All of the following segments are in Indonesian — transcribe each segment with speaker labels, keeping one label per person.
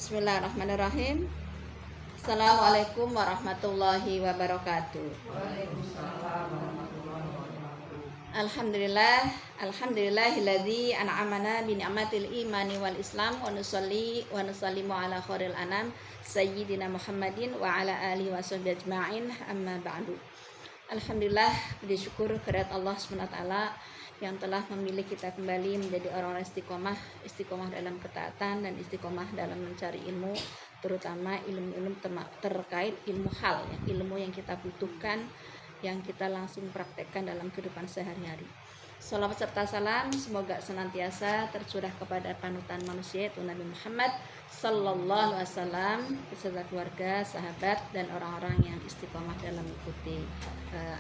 Speaker 1: Bismillahirrahmanirrahim. Assalamualaikum warahmatullahi wabarakatuh. Alhamdulillah, alhamdulillahilladzi an'amana bi ni'matil imani wal islam wa nusalli wa nusallimu ala khairil anam sayyidina Muhammadin wa ala alihi wa sahbihi ajma'in, amma ba'du. Alhamdulillah, puji syukur kehadirat Allah SWT yang telah memilih kita kembali menjadi orang-orang istiqomah dalam ketaatan dan istiqomah dalam mencari ilmu, terutama ilmu-ilmu terkait ilmu hal, ya, ilmu yang kita butuhkan, yang kita langsung praktekkan dalam kehidupan sehari-hari. Salawat serta salam semoga senantiasa tercurah kepada panutan manusia yaitu Nabi Muhammad Sallallahu Alaihi Wasallam beserta keluarga, sahabat, dan orang-orang yang istiqomah dalam mengikuti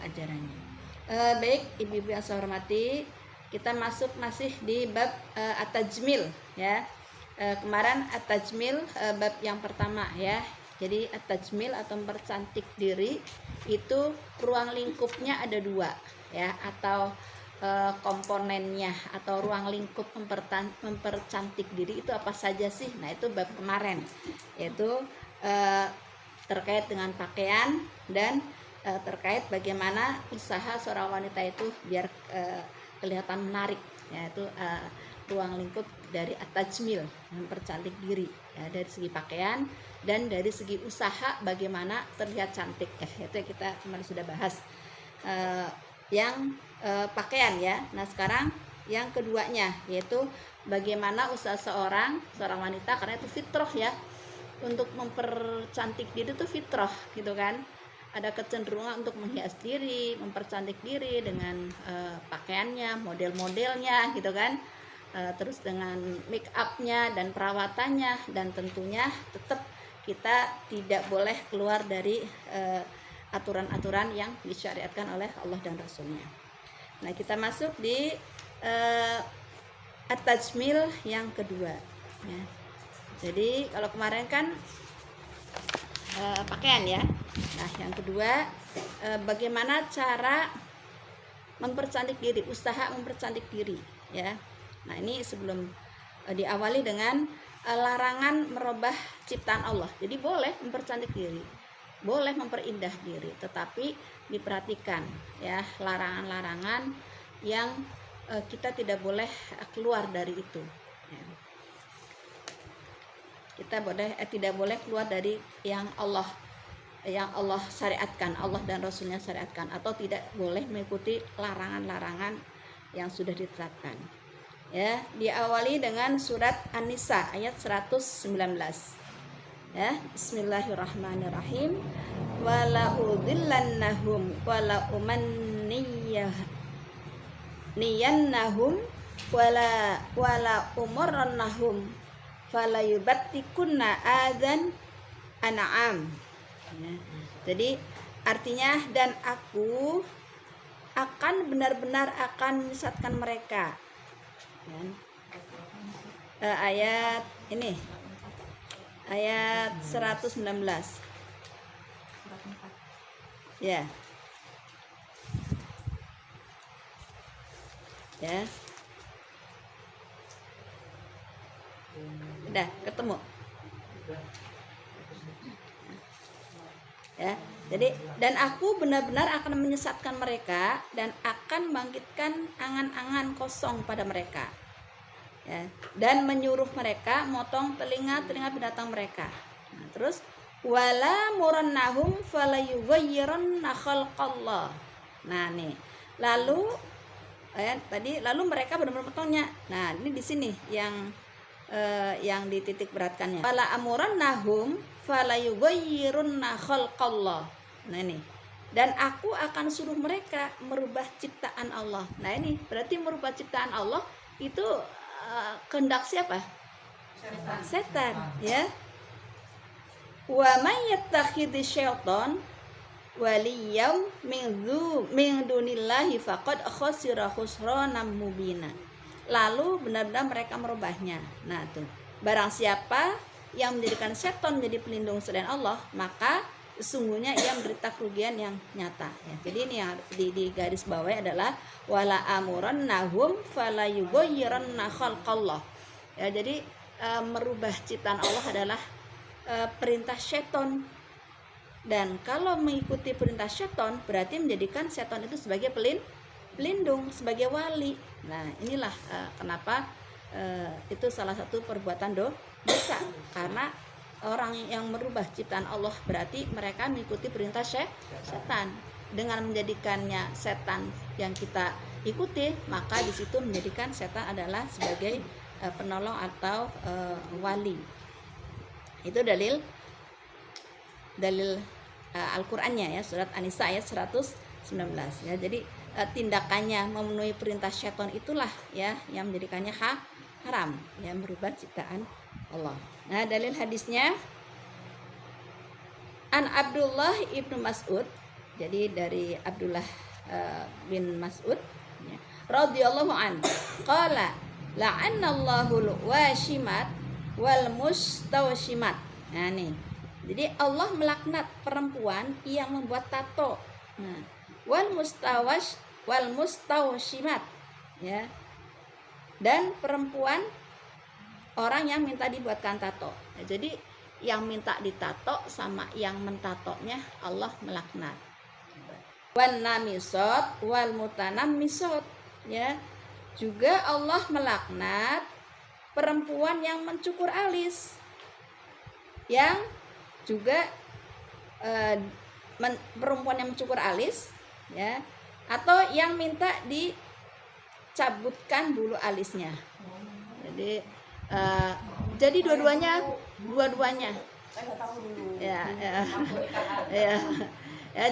Speaker 1: ajarannya. Baik, ibu-ibu yang saya hormati, kita masih di bab at-tajmil, ya. Kemarin at-tajmil bab yang pertama, ya. Jadi at-tajmil atau mempercantik diri itu ruang lingkupnya ada dua, ya, atau komponennya atau ruang lingkup mempercantik diri itu apa saja sih? Nah, itu bab kemarin, yaitu terkait dengan pakaian dan terkait bagaimana usaha seorang wanita itu biar kelihatan menarik, yaitu ruang lingkup dari at-tajmil, mempercantik diri, ya, dari segi pakaian dan dari segi usaha bagaimana terlihat cantik, ya, itu yang kita kemarin sudah bahas yang pakaian, ya. Nah, sekarang yang keduanya yaitu bagaimana usaha seorang wanita, karena itu fitrah, ya, untuk mempercantik diri itu fitrah gitu kan. Ada kecenderungan untuk menghias diri, mempercantik diri dengan pakaiannya, model-modelnya gitu kan, terus dengan make upnya dan perawatannya, dan tentunya tetap kita tidak boleh keluar dari aturan-aturan yang disyariatkan oleh Allah dan Rasulnya. Nah, kita masuk di at-tajmil yang kedua, ya. Jadi kalau kemarin kan pakaian, ya. Nah, yang kedua bagaimana cara mempercantik diri, usaha mempercantik diri, ya. Nah, ini sebelum diawali dengan larangan merubah ciptaan Allah. Jadi boleh mempercantik diri, boleh memperindah diri, tetapi diperhatikan, ya, larangan-larangan yang kita tidak boleh keluar dari itu, ya. Kita tidak boleh keluar dari yang Allah syariatkan, Allah dan Rasulnya syariatkan, atau tidak boleh mengikuti larangan-larangan yang sudah ditetapkan, ya. Diawali dengan surat An-Nisa ayat 119, ya. Bismillahirrahmanirrahim. Wala udhillannahum wala umanniyannahum wala umurrannahum fala yubattikunna adzan an'am, ya. Jadi artinya, dan aku akan benar-benar akan menyesatkan mereka, ya. Ayat ini ayat 119, ya, ya. Udah ketemu, ya. Jadi, dan aku benar-benar akan menyesatkan mereka dan akan bangkitkan angan-angan kosong pada mereka, ya, dan menyuruh mereka motong telinga binatang mereka. Nah, terus wala murannahum falayughayyirunna khalqallah. Nah, nih, lalu lalu mereka benar-benar potongnya. Nah, ini di sini yang dititik beratkannya. Wala amurannahum falayughayyirunna khalqallah. Nah, ini, dan aku akan suruh mereka merubah ciptaan Allah. Nah, ini berarti merubah ciptaan Allah itu kehendak siapa? Setan, ya. Wa may yattakhidhi syaitan waliyam min dunillahi faqad khasira khusranan mubina. Lalu benar-benar mereka merubahnya. Nah, tuh, barang siapa yang menjadikan setan menjadi pelindung selain Allah, maka sesungguhnya ia menderita kerugian yang nyata, ya. Jadi ini yang di garis bawah adalah wala amurannahum falayughayyirunna khalqallah, ya. Jadi merubah ciptaan Allah adalah perintah setan. Dan kalau mengikuti perintah setan berarti menjadikan setan itu sebagai pelindung, sebagai wali. Nah, inilah kenapa itu salah satu perbuatan dosa, karena orang yang merubah ciptaan Allah berarti mereka mengikuti perintah setan. Dengan menjadikannya setan yang kita ikuti, maka di situ menjadikan setan adalah sebagai penolong atau wali. Itu dalil Al-Qur'annya ya, surat An-Nisa ayat 119 ya. Jadi tindakannya memenuhi perintah syaitan itulah ya yang menjadikannya haram, yang merubah ciptaan Allah. Nah, dalil hadisnya An Abdullah ibnu Mas'ud, jadi dari Abdullah bin Mas'ud ya, radhiyallahu an qala la'anallahu washimat wal mustawshimat. Nah nih, jadi Allah melaknat perempuan yang membuat tato. Nah, wal mustawshimat ya. Dan perempuan orang yang minta dibuatkan tato. Nah, jadi yang minta ditato sama yang mentatonya Allah melaknat. Wan namisot wal mutanammisot ya. Juga Allah melaknat perempuan yang mencukur alis, yang juga perempuan yang mencukur alis ya, atau yang minta dicabutkan bulu alisnya. Jadi dua-duanya ya,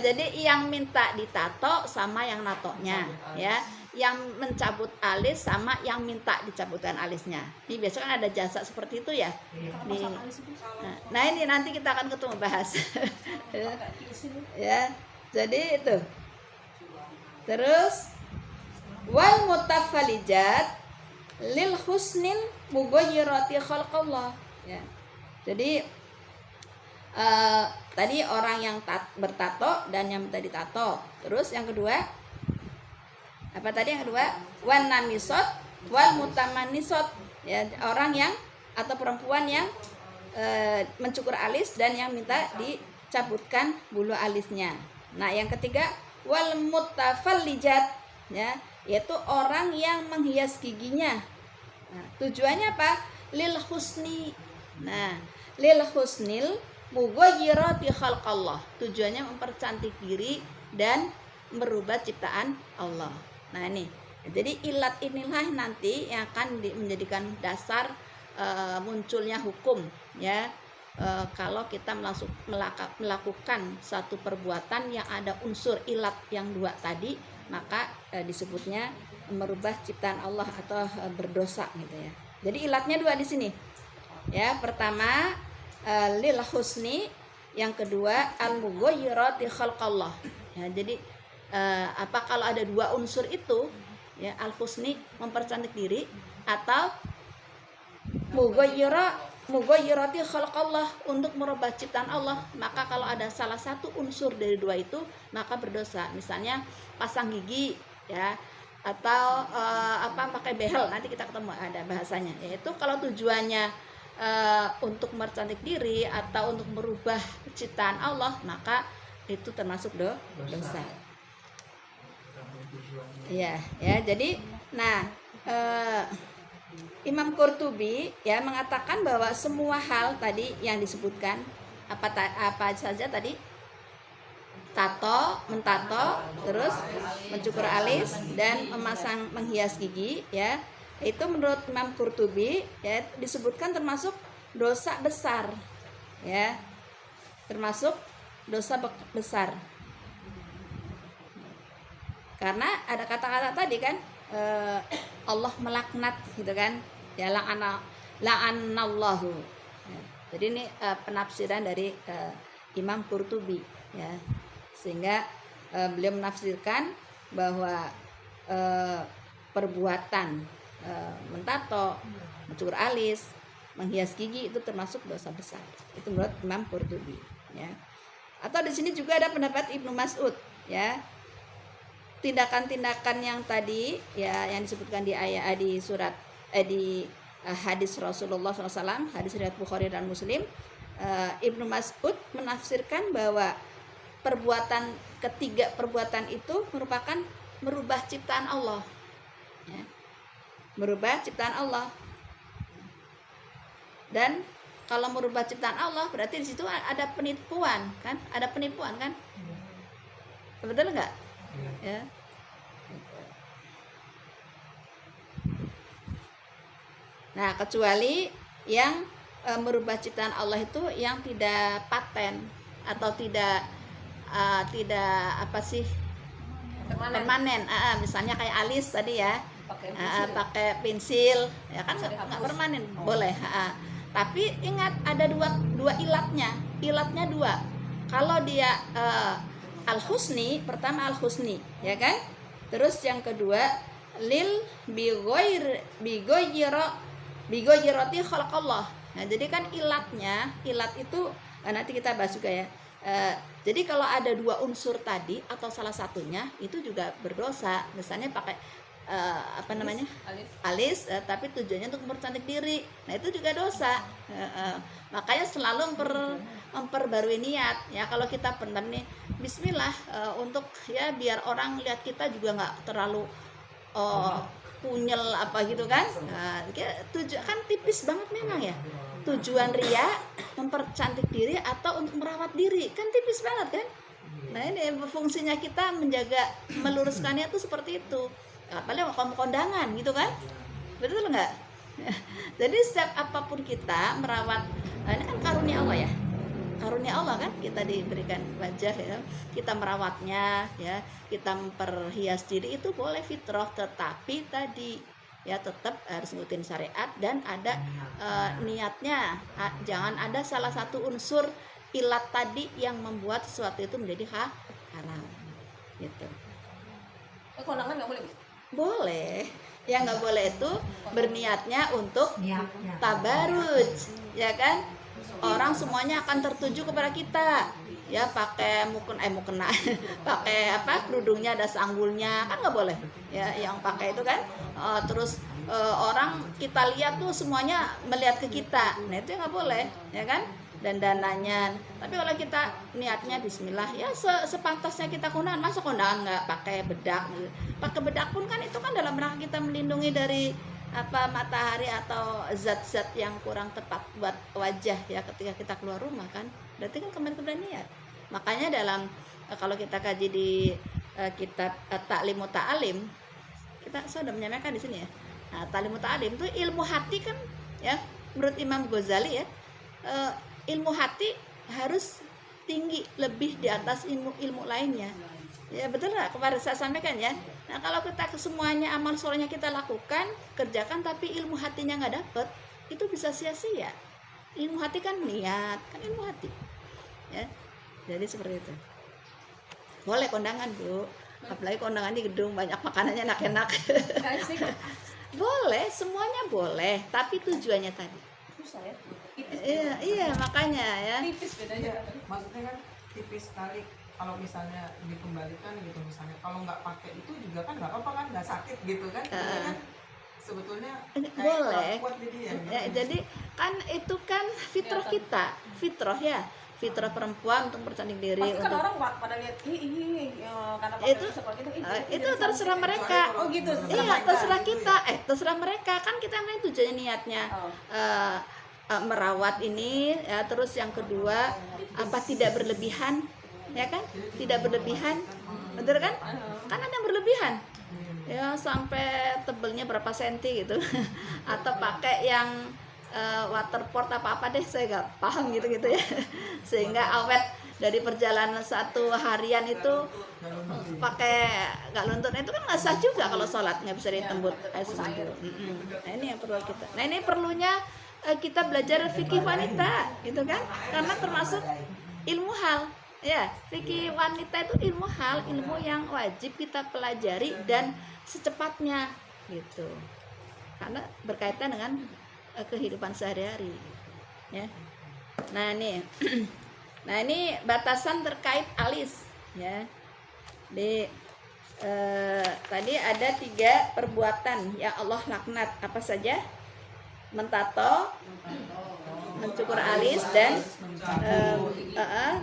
Speaker 1: jadi yang minta ditato sama yang natonya ya, yang mencabut alis sama yang minta dicabutkan alisnya. Ini biasanya kan ada jasa seperti itu ya. Nah ini nanti kita akan ketemu bahas. Ya, jadi itu. Terus wal mutaffalijat lil husnil mughayyirati khalqallah ya. Jadi tadi orang yang bertato dan yang minta ditato. Terus yang kedua apa tadi yang kedua? Wan namisot wal mutamannisot ya, orang yang atau perempuan yang mencukur alis dan yang minta dicabutkan bulu alisnya. Nah, yang ketiga wal mutafallijat ya, yaitu orang yang menghias giginya. Nah, tujuannya apa? Lil husni. Nah, lil husnil mughayyirati khalqallah. Tujuannya mempercantik diri dan merubah ciptaan Allah. Nah, ini. Jadi ilat inilah nanti yang akan menjadikan dasar munculnya hukum ya. Kalau kita melakukan satu perbuatan yang ada unsur ilat yang dua tadi, maka disebutnya merubah ciptaan Allah atau berdosa gitu ya. Jadi ilatnya dua di sini. Ya, pertama lil husni, yang kedua al mughayyirati khalqallah. Ya, jadi kalau ada dua unsur itu ya, al husni mempercantik diri atau mughayyirati khalqallah untuk merubah ciptaan Allah, maka kalau ada salah satu unsur dari dua itu maka berdosa. Misalnya pasang gigi ya, atau pakai behel, nanti kita ketemu ada bahasanya, yaitu kalau tujuannya untuk mercantik diri atau untuk merubah ciptaan Allah, maka itu termasuk dosa. Ya, jadi Imam Qurtubi ya mengatakan bahwa semua hal tadi yang disebutkan apa saja tadi, mentato, terus mencukur alis dan menghias gigi ya, itu menurut Imam Qurtubi ya disebutkan termasuk dosa besar ya, termasuk dosa besar. Karena ada kata-kata tadi kan, Allah melaknat gitu kan ya, la'anallahu ya. Jadi ini penafsiran dari Imam Qurtubi ya, sehingga beliau menafsirkan bahwa perbuatan mentato, mencukur alis, menghias gigi itu termasuk dosa besar. Itu menurut Imam Qurtubi ya. Atau di sini juga ada pendapat Ibnu Mas'ud ya. Tindakan-tindakan yang tadi ya, yang disebutkan di ayat di surat di hadis Rasulullah SAW, hadis riwayat Bukhari dan Muslim. Ibnu Mas'ud menafsirkan bahwa ketiga perbuatan itu merupakan merubah ciptaan Allah, ya. Merubah ciptaan Allah. Dan kalau merubah ciptaan Allah berarti di situ ada penipuan kan? Ada penipuan kan? Betul nggak? Ya. Nah, kecuali yang merubah ciptaan Allah itu yang tidak paten atau tidak permanen. Misalnya kayak alis tadi ya, pakai pensil ya kan nggak permanen, boleh. Tapi ingat ada dua ilatnya dua. Kalau dia al-husni, pertama al-husni ya kan, terus yang kedua lil bigoyroti khalaqallah. Nah, jadi kan ilat itu nanti kita bahas juga ya. Jadi kalau ada dua unsur tadi atau salah satunya itu juga berdosa. Misalnya pakai alis tapi tujuannya untuk mempercantik diri. Nah, itu juga dosa. Makanya selalu memperbarui niat ya. Kalau kita pendam nih bismillah untuk ya biar orang lihat kita juga nggak terlalu punyel apa gitu kan. Tujuan kan tipis banget memang ya. Tujuan ria mempercantik diri atau untuk merawat diri kan tipis banget kan. Nah, ini fungsinya kita menjaga meluruskannya tuh seperti itu. Apalagi mau kondangan gitu kan, betul nggak? Jadi setiap apapun kita merawat, ini kan karunia Allah ya, karunia Allah kan, kita diberikan wajah ya, kita merawatnya ya, kita memperhias diri itu boleh fitrah, tetapi tadi ya tetap harus ngikutin syariat dan ada niatnya, jangan ada salah satu unsur ilat tadi yang membuat sesuatu itu menjadi haram gitu.
Speaker 2: Kondangan nggak boleh?
Speaker 1: Boleh, yang nggak boleh itu berniatnya untuk tabaruj, ya kan? Orang semuanya akan tertuju kepada kita, ya pakai mukena, pakai kerudungnya ada sanggulnya, kan nggak boleh, ya yang pakai itu kan. Terus orang kita lihat tuh semuanya melihat ke kita, nah itu nggak boleh, ya kan? Dan dananya. Tapi kalau kita niatnya bismillah ya sepantasnya kita kondangan. Masa kondangan nggak pakai bedak? Pakai bedak pun kan itu kan dalam rangka kita melindungi dari matahari atau zat-zat yang kurang tepat buat wajah ya ketika kita keluar rumah kan. Berarti kan kembali niat. Makanya dalam kalau kita kaji di kitab Ta'lim Muta'alim, kita sudah menyampaikan di sini ya. Nah, Ta'lim Muta'alim itu ilmu hati kan ya, menurut Imam Ghazali ya. Ilmu hati harus tinggi, lebih di atas ilmu lainnya. Ya betul nggak? Kemarin saya sampaikan ya. Nah, kalau kita semuanya amal solehnya kita lakukan, kerjakan, tapi ilmu hatinya nggak dapet, itu bisa sia-sia. Ilmu hati kan niat, kan ilmu hati. Ya, jadi seperti itu. Boleh kondangan Bu, apalagi kondangan di gedung banyak makanannya enak-enak. Boleh, semuanya boleh, tapi tujuannya tadi.
Speaker 2: Susah ya.
Speaker 1: Iya makanya ya.
Speaker 2: Tipis bedanya.
Speaker 3: Maksudnya kan tipis sekali kalau misalnya dikembalikan gitu, misalnya kalau nggak pakai itu juga kan nggak apa-apa kan, nggak sakit gitu kan. Kan sebetulnya
Speaker 1: boleh.
Speaker 3: Kuat dia, gitu.
Speaker 1: Ya, jadi kan itu kan fitrah kita, fitrah ya. Fitrah perempuan untuk bercantik diri.
Speaker 2: Pasti kan
Speaker 1: untuk
Speaker 2: orang pada lihat ini karena pakai
Speaker 1: itu
Speaker 2: seperti
Speaker 1: itu terserah mereka.
Speaker 2: Oh gitu.
Speaker 1: Iya, terserah kita. Terserah mereka kan kita yang tujuannya niatnya. Merawat ini ya, terus yang kedua tidak berlebihan ya kan, tidak berlebihan, betul kan? Kan ada yang berlebihan ya sampai tebelnya berapa senti gitu atau pakai yang waterport apa deh, saya nggak paham gitu ya, sehingga awet dari perjalanan satu harian itu pakai nggak luntur, itu kan nggak sah juga kalau sholat nggak bisa ditembus air sembuh. Nah ini yang perlu kita. Nah ini perlunya kita belajar fikih wanita gitu kan, karena termasuk ilmu hal ya. Fikih wanita itu ilmu hal, ilmu yang wajib kita pelajari dan secepatnya gitu, karena berkaitan dengan kehidupan sehari-hari ya. Nah ini batasan terkait alis ya. Tadi ada 3 perbuatan yang Allah laknat, apa saja? mentato, mencukur alis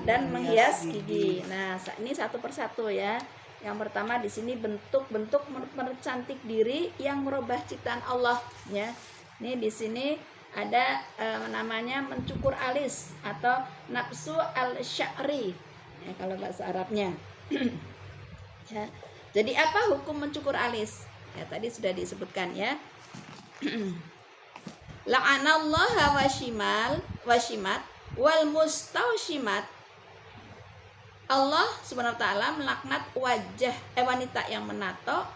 Speaker 1: dan menghias gigi. Nah, ini satu persatu ya. Yang pertama di sini bentuk-bentuk mempercantik diri yang merubah ciptaan Allah ya. Ini di sini ada namanya mencukur alis atau nafsu al-sya'ri ya, kalau bahasa Arabnya. Ya. Jadi apa hukum mencukur alis? Ya, tadi sudah disebutkan ya. La'anallaha washimat wal mustawshimat. Allah Subhanahu wa taala melaknat wajah wanita yang menato,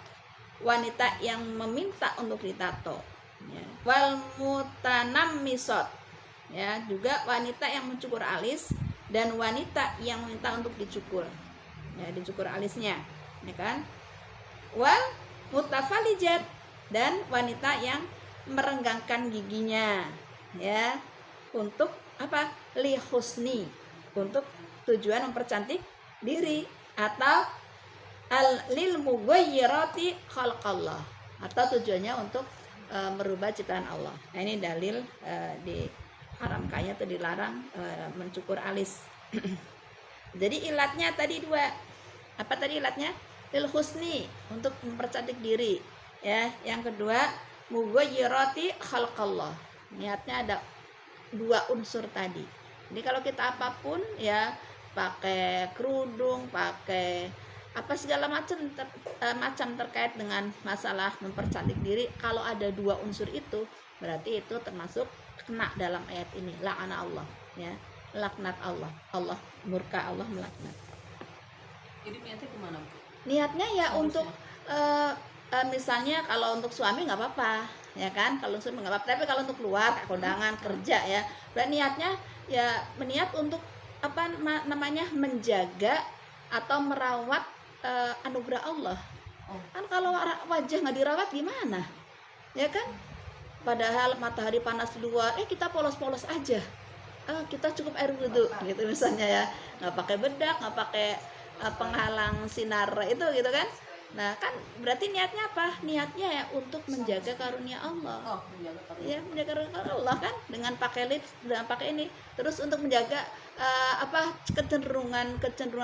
Speaker 1: wanita yang meminta untuk ditato. Ya. Wal mutanammisat. Ya, juga wanita yang mencukur alis dan wanita yang meminta untuk dicukur. Ya, dicukur alisnya, ya kan? Wal mutafalijat, dan wanita yang merenggangkan giginya ya, untuk apa? Li husni, untuk tujuan mempercantik diri, atau lil mughayyirati khalqallah, atau tujuannya untuk merubah ciptaan Allah. Nah, ini dalil diharamkannya atau dilarang mencukur alis. Jadi ilatnya tadi dua. Apa tadi ilatnya? Lil husni, untuk mempercantik diri ya. Yang kedua mughayyirati khalqallah, niatnya ada dua unsur tadi. Jadi kalau kita apapun ya, pakai kerudung, pakai apa segala macam terkait dengan masalah mempercantik diri, kalau ada dua unsur itu berarti itu termasuk kena dalam ayat ini, la'ana Allah ya, laknat Allah, Allah murka, Allah melaknat.
Speaker 2: Jadi niatnya kemana Bu?
Speaker 1: Niatnya ya untuk misalnya kalau untuk suami nggak apa-apa ya kan, kalau suami nggak apa-apa, tapi kalau untuk keluar kondangan kerja ya, berarti niatnya ya meniat untuk apa namanya, menjaga atau merawat anugerah Allah. Kan kalau wajah nggak dirawat gimana ya kan, padahal matahari panas di luar, kita polos-polos aja, kita cukup air wudhu gitu misalnya ya, nggak pakai bedak, nggak pakai penghalang sinar itu gitu kan. Nah kan berarti niatnya apa? Niatnya ya untuk menjaga karunia Allah.
Speaker 2: Menjaga karunia.
Speaker 1: Ya, menjaga karunia Allah kan, dengan pakai lips, dengan pakai ini. Terus untuk menjaga kecenderungan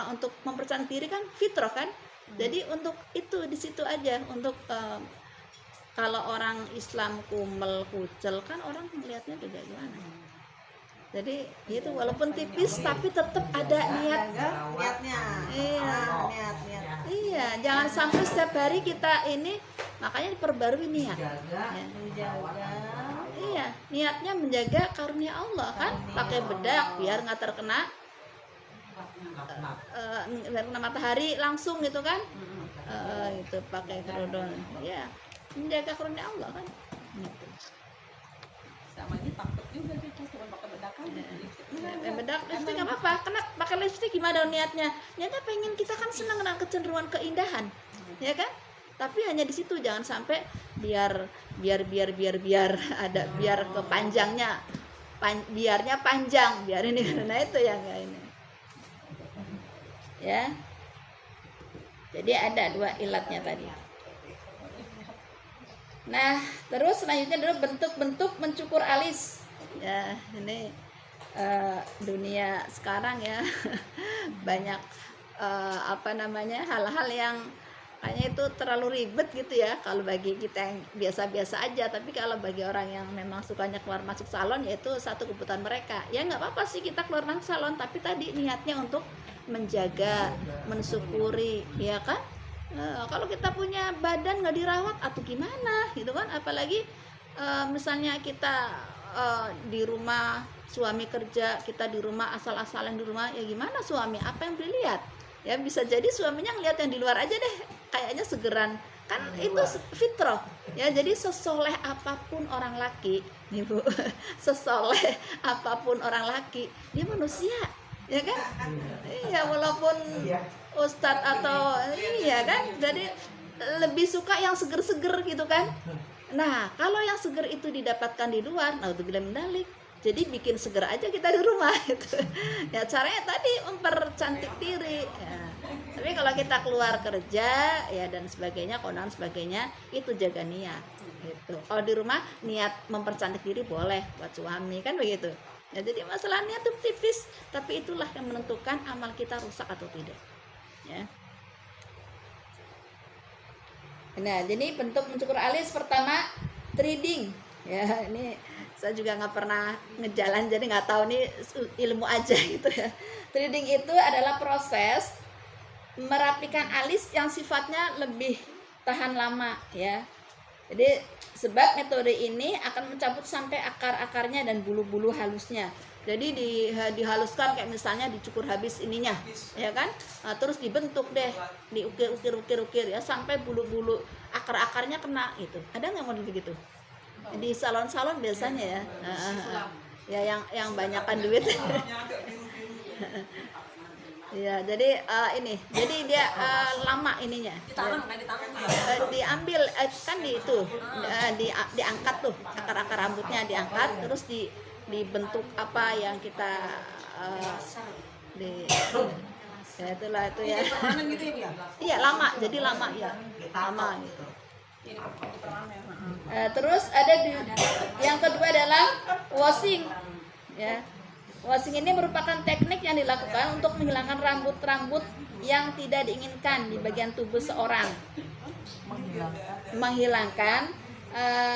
Speaker 1: untuk mempercantik diri kan fitrah kan. Jadi untuk itu di situ aja, untuk kalau orang Islam kumel kucel kan orang melihatnya juga gimana. Jadi itu walaupun tipis tapi tetap ada
Speaker 3: niatnya.
Speaker 1: Iya.
Speaker 3: Niat.
Speaker 1: Iya, jangan sampai setiap hari kita ini, makanya diperbarui niat.
Speaker 3: Menjaga.
Speaker 1: Iya, niatnya menjaga karunia Allah kan, pakai bedak biar nggak terkena matahari langsung gitu kan. Itu pakai kerudung. Ya, menjaga karunia Allah kan. Gitu.
Speaker 2: Sama aja takut juga kita cuma pakai bedak aja.
Speaker 1: Bedak lipstik nggak apa-apa, karena pakai lipstik gimana niatnya pengen, kita kan senang dengan kecenderungan keindahan ya kan, tapi hanya di situ, jangan sampai biar ada, biar kepanjangnya biarnya panjang, biar ini, karena itu yang kayak ini ya. Jadi ada dua ilatnya tadi. Nah terus selanjutnya adalah bentuk-bentuk mencukur alis ya. Ini dunia sekarang ya banyak hal-hal yang kayaknya itu terlalu ribet gitu ya kalau bagi kita yang biasa-biasa aja, tapi kalau bagi orang yang memang sukanya keluar masuk salon, yaitu satu kebutuhan mereka. Ya nggak apa-apa sih kita keluar masuk salon, tapi tadi niatnya untuk menjaga, mensyukuri ya kan. Kalau kita punya badan nggak dirawat atau gimana gitu kan, apalagi misalnya kita di rumah, suami kerja, kita di rumah asal-asalan di rumah, ya gimana suami, apa yang dilihat ya, bisa jadi suaminya ngelihat yang di luar aja deh, kayaknya segeran kan, itu fitrah ya. Jadi sesoleh apapun orang laki nih Bu, sesoleh apapun orang laki, dia manusia ya kan. Iya, walaupun ustadz atau iya kan, jadi lebih suka yang seger-seger gitu kan. Nah kalau yang seger itu didapatkan di luar, naudzubillah min dzalik, Jadi bikin seger aja kita di rumah gitu. Ya caranya tadi mempercantik diri. Ya. Tapi kalau kita keluar kerja ya dan sebagainya, kondangan sebagainya, itu jaga niat gitu. Kalau di rumah niat mempercantik diri boleh buat suami kan begitu. Ya, jadi masalah niat itu tipis, tapi itulah yang menentukan amal kita rusak atau tidak. Ya. Nah, jadi bentuk mencukur alis pertama threading. Ya, ini saya juga nggak pernah ngejalan jadi nggak tahu nih ilmu aja gitu ya. Threading itu adalah proses merapikan alis yang sifatnya lebih tahan lama ya. Jadi sebab metode ini akan mencabut sampai akar-akarnya dan bulu-bulu halusnya. Jadi dihaluskan kayak misalnya dicukur habis ininya, ya kan? Nah, terus dibentuk deh, diukir ya sampai bulu-bulu akar-akarnya kena gitu. Ada nggak model begitu? Di salon-salon biasanya ya. Ya yang banyakan duit. Ya, jadi jadi dia lama ininya. Diambil kan diangkat tuh akar-akar rambutnya diangkat, terus dibentuk apa yang kita ya itulah itu ya. Iya lama, jadi lama ya, lama gitu. Terus ada yang kedua adalah washing ya. Washing ini merupakan teknik yang dilakukan untuk menghilangkan rambut-rambut yang tidak diinginkan di bagian tubuh seorang. Menghilangkan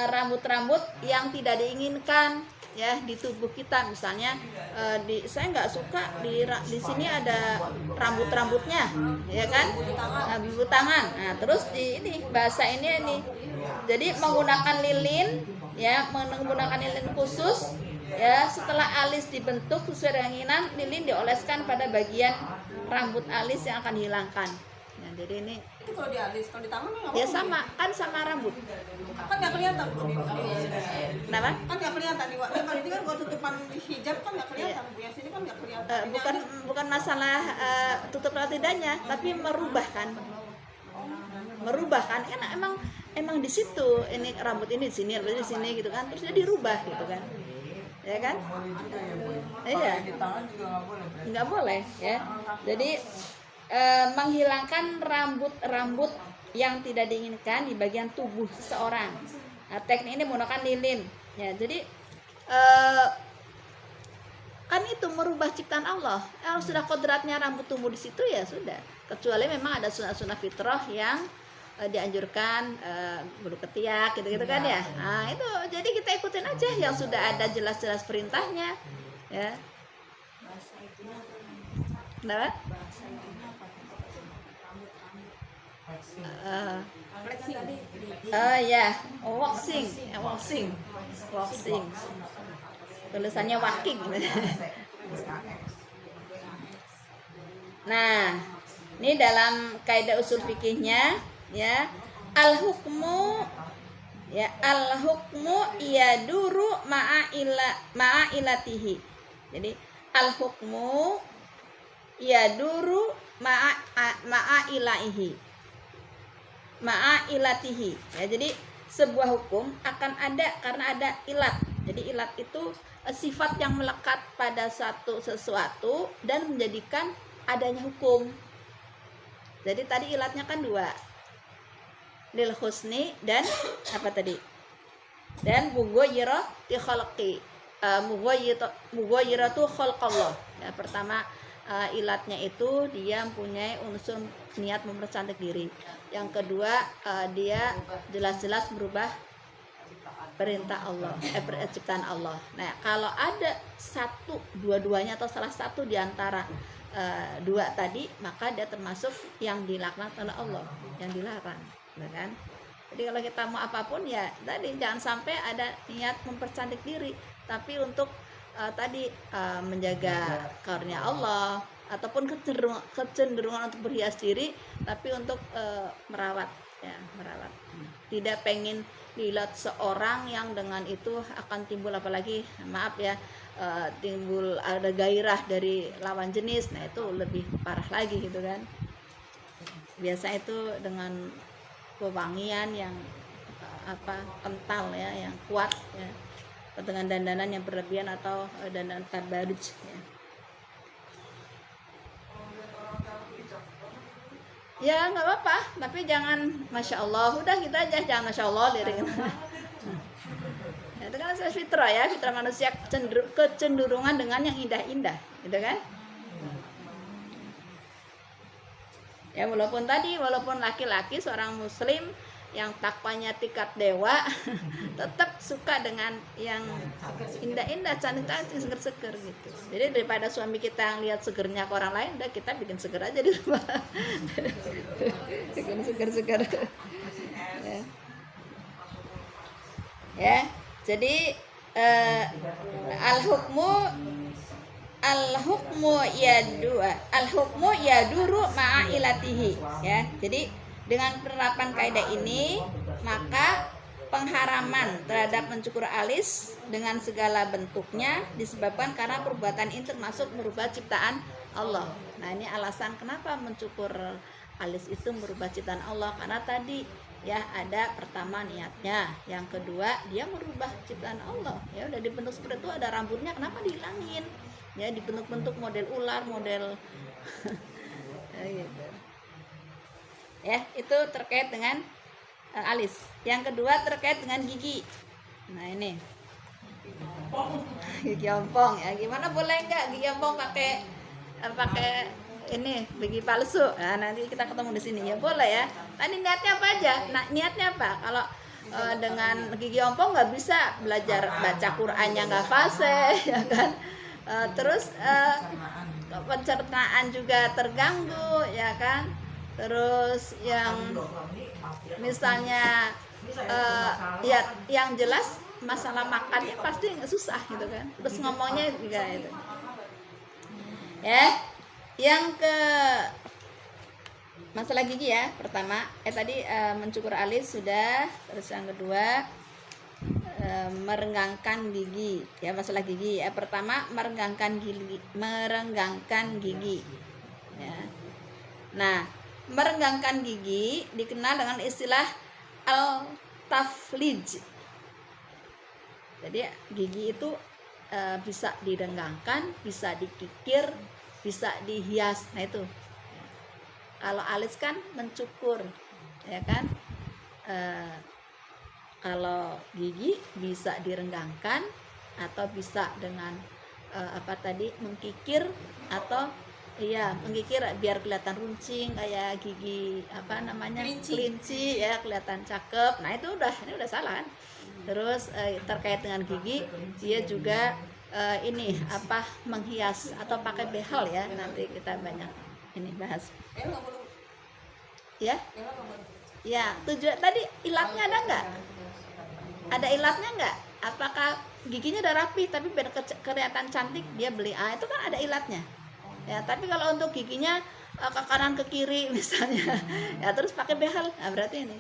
Speaker 1: rambut-rambut yang tidak diinginkan ya di tubuh kita. Misalnya saya nggak suka di sini ada rambut-rambutnya, ya kan? Bulu tangan. Nah, terus ini bahasa ini. Jadi menggunakan lilin ya, menggunakan lilin khusus. Ya, setelah alis dibentuk sesuai dengan keinginan, lilin dioleskan pada bagian rambut alis yang akan dihilangkan. Nah, jadi ini
Speaker 2: Itu kalau di alis, kalau di tangan nggak
Speaker 1: ya sama rambut.
Speaker 2: kan nggak kelihatan.
Speaker 1: Kenapa?
Speaker 2: Kan nggak kelihatan nih, Wak. Kalau ini kan kalau tutupan hijab kan nggak kelihatan. Bu, yang sini kan nggak kelihatan.
Speaker 1: Bukan masalah tutup atau tidaknya, tapi merubah kan. Emang di situ ini rambut ini di sini gitu kan, terus dia dirubah gitu kan. Ya kan?
Speaker 3: Boleh juga ya Bu.
Speaker 1: Iya.
Speaker 3: Di tangan juga
Speaker 1: Nggak boleh ya. Jadi menghilangkan rambut-rambut yang tidak diinginkan di bagian tubuh seseorang. Nah, teknik ini menggunakan lilin. Ya, jadi kan itu merubah ciptaan Allah. Kalau sudah kodratnya rambut tumbuh di situ ya sudah. Kecuali memang ada sunah-sunah fitrah yang dianjurkan bulu ketiak gitu kan ya. Nah, itu jadi kita ikutin aja yang sudah ada jelas-jelas perintahnya ya. Kenapa? Ya, waxing. Tulisannya walking. Nah, ini dalam kaidah usul fikihnya ya, al hukmu yaduru ma'a ilatihi. Jadi al hukmu yaduru ma'a ilatihi. Ya, jadi sebuah hukum akan ada karena ada ilat. Jadi ilat itu sifat yang melekat pada sesuatu dan menjadikan adanya hukum. Jadi tadi ilatnya kan dua, lil husni dan apa tadi? Dan mughayyirati khalqi. Mughayyiratu khalqallah. Ya, pertama ilatnya itu dia mempunyai unsur niat mempercantik diri. Yang kedua dia jelas-jelas berubah perintah Allah, ciptaan Allah. Nah, kalau ada dua-duanya atau salah satu di antara dua tadi, maka dia termasuk yang dilaknat oleh Allah, yang dilarang, kan? Jadi kalau kita mau apapun ya tadi jangan sampai ada niat mempercantik diri, tapi untuk menjaga karunia Allah ataupun kecenderungan untuk berhias diri, tapi untuk merawat. Tidak pengen dilihat seorang yang dengan itu akan timbul apalagi maaf ya timbul ada gairah dari lawan jenis. Nah, itu lebih parah lagi gitu kan. Biasa itu dengan pewangian yang kental ya, yang kuat ya. dengan dandanan yang berlebihan atau dandanan tabaruj ya. Ya nggak apa-apa, tapi jangan masya Allah, udah gitu aja, jangan masya Allah lirik. Ya, itu kan fitrah ya, fitrah manusia kecenderungan dengan yang indah-indah, gitu kan? Ya walaupun laki-laki seorang muslim yang takwanya tingkat dewa tetap suka dengan yang indah-indah, cantik-cantik, seger-seger gitu. Jadi daripada suami kita yang lihat segernya ke orang lain, udah kita bikin seger aja di rumah. Bikin seger-seger. Ya. Jadi al-hukmu yaduru ma'ilatihi ya. Jadi dengan penerapan kaidah ini maka pengharaman terhadap mencukur alis dengan segala bentuknya disebabkan karena perbuatan ini termasuk merubah ciptaan Allah. Nah, ini alasan kenapa mencukur alis itu merubah ciptaan Allah, karena tadi ya ada pertama niatnya, yang kedua dia merubah ciptaan Allah. Ya udah dibentuk seperti itu, ada rambutnya kenapa dihilangin? Ya dibentuk-bentuk model ular, model ya, gitu. Ya, itu terkait dengan alis. Yang kedua terkait dengan gigi. Nah, ini. Gigi ompong ya. Gimana, boleh enggak gigi ompong pakai ini gigi palsu? Nah, nanti kita ketemu di sini ya, boleh ya. Tadi niatnya apa aja? Nah, niatnya apa? Kalau dengan gigi ompong nggak bisa belajar baca Qur'annya nggak fasih ya kan. Terus pencernaan juga terganggu ya kan. Terus yang misalnya ya yang jelas masalah makannya pasti susah gitu kan. Terus ngomongnya juga itu. Ya, yang ke masalah gigi ya, pertama tadi mencukur alis sudah. Terus yang kedua merenggangkan gigi ya, masalah gigi ya. Pertama merenggangkan gigi ya. Nah, merenggangkan gigi dikenal dengan istilah al-taflij. Jadi gigi itu bisa direnggangkan, bisa dikikir, bisa dihias. Nah itu. Kalau alis kan mencukur, ya kan? Kalau gigi bisa direnggangkan atau bisa dengan mengkikir atau iya menggigir biar kelihatan runcing kayak gigi kelinci ya, kelihatan cakep. Nah itu ini udah salah kan. Terus terkait dengan gigi dia juga menghias atau pakai behel ya, nanti kita banyak ini bahas ya. Ya tujuan tadi ilatnya ada nggak? Ada ilatnya nggak? Apakah giginya udah rapi tapi biar kelihatan cantik dia beli? Itu kan ada ilatnya. Ya, tapi kalau untuk giginya ke kanan ke kiri misalnya, ya terus pakai behel, berarti ini,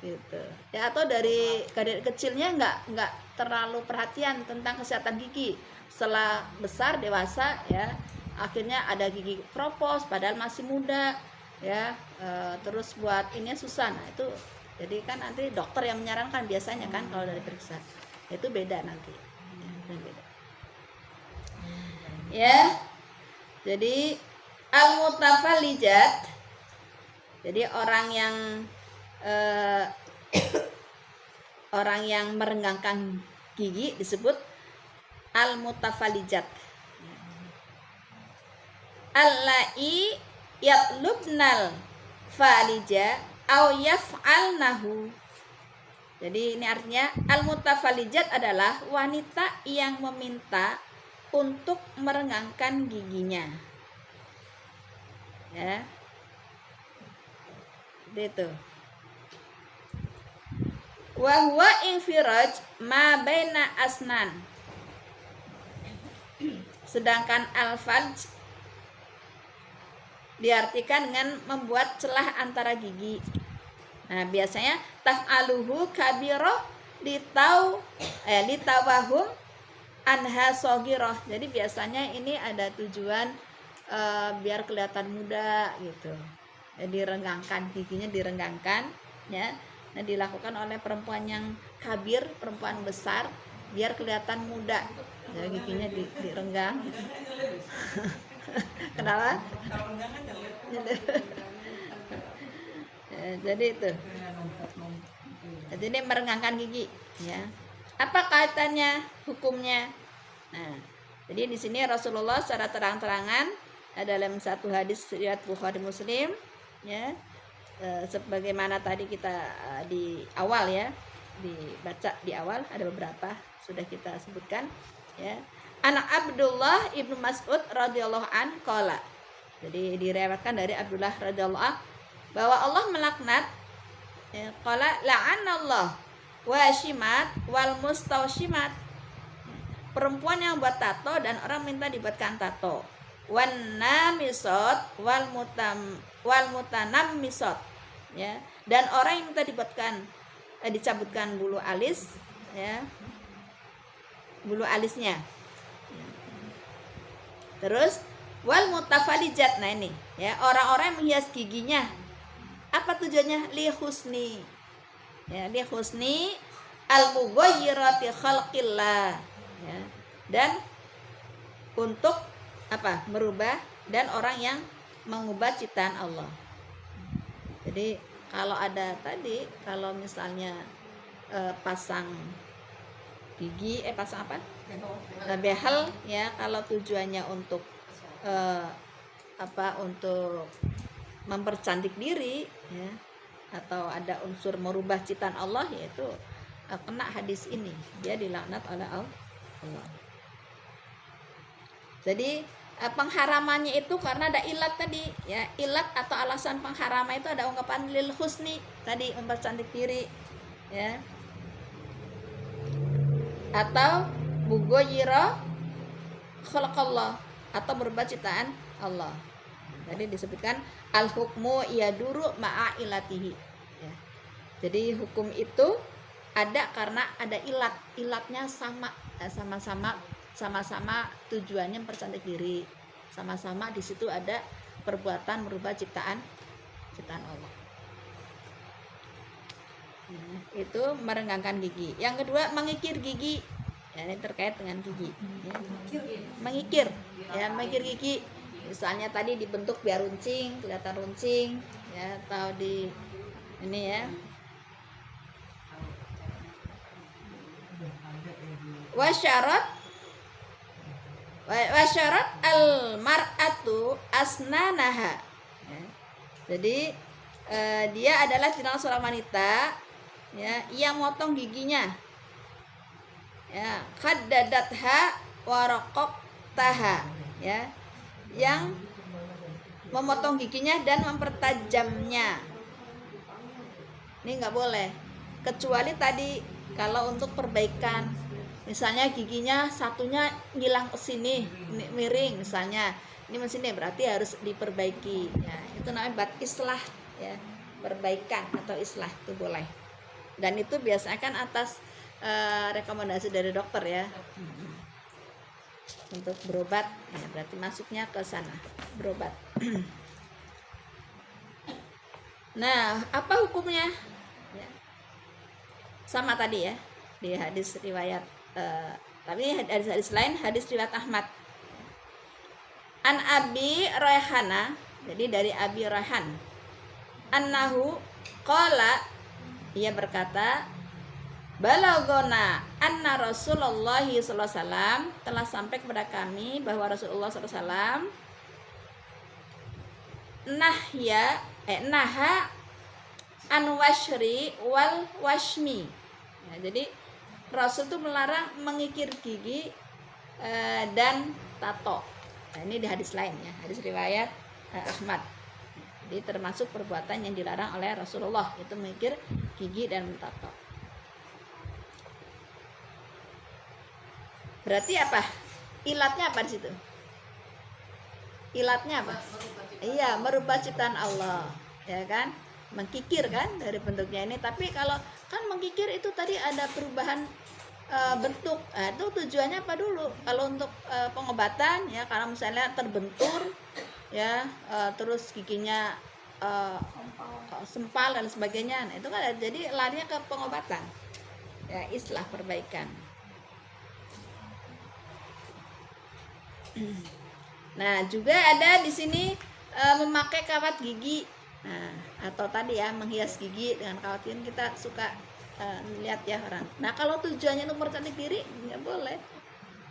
Speaker 1: gitu. Ya atau dari kecilnya nggak terlalu perhatian tentang kesehatan gigi, setelah besar dewasa ya, akhirnya ada gigi kropos padahal masih muda, ya, terus buat ini susah. Nah itu, jadi kan nanti dokter yang menyarankan biasanya kan kalau dari periksa, itu beda nanti, ya, beda. Ya. Jadi al-mutafalijat, jadi orang yang merenggangkan gigi disebut al-mutafalijat. Allai yatlubnal falija au yaf'alnahu. Jadi ini artinya al-mutafalijat adalah wanita yang meminta untuk merenggangkan giginya, ya, itu. Wa huwa infiraj ma baina asnan. Sedangkan al-falj diartikan dengan membuat celah antara gigi. Nah, biasanya taf'aluhu kabirah litawahum anha sogiroh. Jadi biasanya ini ada tujuan biar kelihatan muda gitu. Jadi renggangkan giginya, direnggangkan ya. Nah, dilakukan oleh perempuan yang kabir, perempuan besar biar kelihatan muda. Ya, giginya direnggang. Kenapa? Jadi itu. Jadi ini merenggangkan gigi, ya. Apa kaitannya hukumnya? Nah, jadi di sini Rasulullah secara terang-terangan dalam satu hadis riwayat Bukhari Muslim, ya, sebagaimana tadi kita di awal ya, dibaca di awal ada beberapa sudah kita sebutkan, ya. Anak Abdullah ibnu Mas'ud radhiyallahu an qala. Jadi diriwayatkan dari Abdullah radhiyallahu an bahwa Allah melaknat, ya, qala la'anallah washimat wal mustawshimat, perempuan yang buat tato dan orang minta dibuatkan tato, wan namisot wal mutanammisot, ya, dan orang yang minta dibuatkan dicabutkan bulu alis, ya, bulu alisnya. Terus wal mutafalijat, nah ini ya, orang-orang yang menghias giginya. Apa tujuannya? Li husni, ya, li husni al mughayyirati khalqillah, ya, dan untuk apa? Merubah dan orang yang mengubah ciptaan Allah. Jadi kalau ada tadi, kalau misalnya pasang gigi, pasang apa? Behel, ya, kalau tujuannya untuk untuk mempercantik diri, ya, atau ada unsur merubah ciptaan Allah, yaitu kena hadis ini, dia dilaknat oleh Allah. Jadi pengharamannya itu karena ada ilat tadi, ya, ilat atau alasan pengharaman itu ada ungkapan lil husni tadi, mempercantik diri, ya, atau bugoyiro khalaqallah, atau merubah ciptaan Allah. Tadi disebutkan al hukmu yaduru ma'a ilatihi, ya. Jadi hukum itu ada karena ada ilatnya sama, sama-sama tujuannya mempercantik diri, sama-sama di situ ada perbuatan merubah ciptaan Allah. Itu merenggangkan gigi. Yang kedua, mengikir gigi. Ya, ini terkait dengan gigi, ya. Mengikir, ya, mengikir gigi. Misalnya tadi dibentuk biar runcing, kelihatan runcing, ya, atau di ini, ya. Wasyarat al mar'atu asnanaha, ya. Jadi dia adalah jenazah seorang wanita, ya, yang motong giginya, ya, khaddadatha waraqaqtaha, ya, yang memotong giginya dan mempertajamnya. Ini nggak boleh, kecuali tadi kalau untuk perbaikan, misalnya giginya satunya ngilang ke sini, miring misalnya, ini sini berarti harus diperbaiki, ya, itu namanya islah, ya, perbaikan atau islah, itu boleh. Dan itu biasanya kan atas rekomendasi dari dokter, ya, untuk berobat, ya, berarti masuknya ke sana berobat. Nah, apa hukumnya? Ya, sama tadi, ya, di hadis riwayat, tapi hadis lain, hadis riwayat Ahmad. An Abi Rayhana, jadi dari Abi Rayhan, annahu qala, ia berkata, balagona anna Rasulullah sallallahu alaihi wasallam, telah sampai kepada kami bahwa Rasulullah sallallahu alaihi wasallam naha an washri wal washmi. Nah, jadi Rasul itu melarang mengikir gigi dan tato. Nah, ini di hadis lain, ya, hadis riwayat Ahmad. Jadi termasuk perbuatan yang dilarang oleh Rasulullah, itu mengikir gigi dan tato. Berarti apa? Ilatnya apa di situ? Ilatnya apa? Iya, merubah ciptaan Allah, ya kan? Mengkikir kan dari bentuknya ini. Tapi kalau kan mengkikir itu tadi ada perubahan bentuk. Nah, itu tujuannya apa dulu? Kalau untuk pengobatan, ya, karena misalnya terbentur, ya, terus giginya sempal dan sebagainya. Nah, itu kan jadi larinya ke pengobatan, ya, islah, perbaikan. Nah, juga ada di sini memakai kawat gigi. Nah, atau tadi ya menghias gigi dengan kawat gigi, kita suka lihat ya orang. Nah, kalau tujuannya untuk mempercantik diri nggak boleh.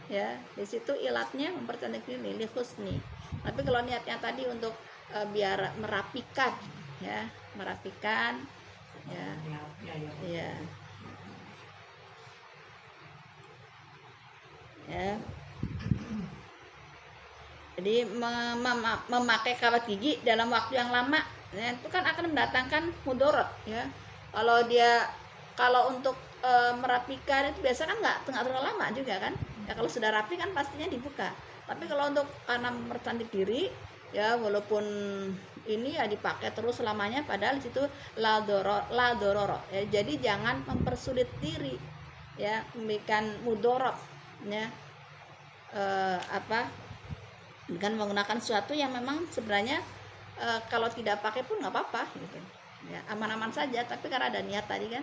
Speaker 1: Ya, di situ ilatnya mempercantik diri li husni. Tapi kalau niatnya tadi untuk biar merapikan ya, merapikan ya. Ya. Ya. Jadi memakai kawat gigi dalam waktu yang lama ya, itu kan akan mendatangkan mudorot ya. Kalau untuk merapikan itu biasa kan nggak terlalu lama juga kan ya, kalau sudah rapi kan pastinya dibuka. Tapi kalau untuk karena mempercantik diri ya, walaupun ini ya dipakai terus selamanya, padahal di situ la dororo ya. Jadi jangan mempersulit diri ya, memberikan mudorot ya, dengan menggunakan sesuatu yang memang sebenarnya kalau tidak pakai pun nggak apa-apa gitu ya, aman-aman saja. Tapi karena ada niat tadi kan.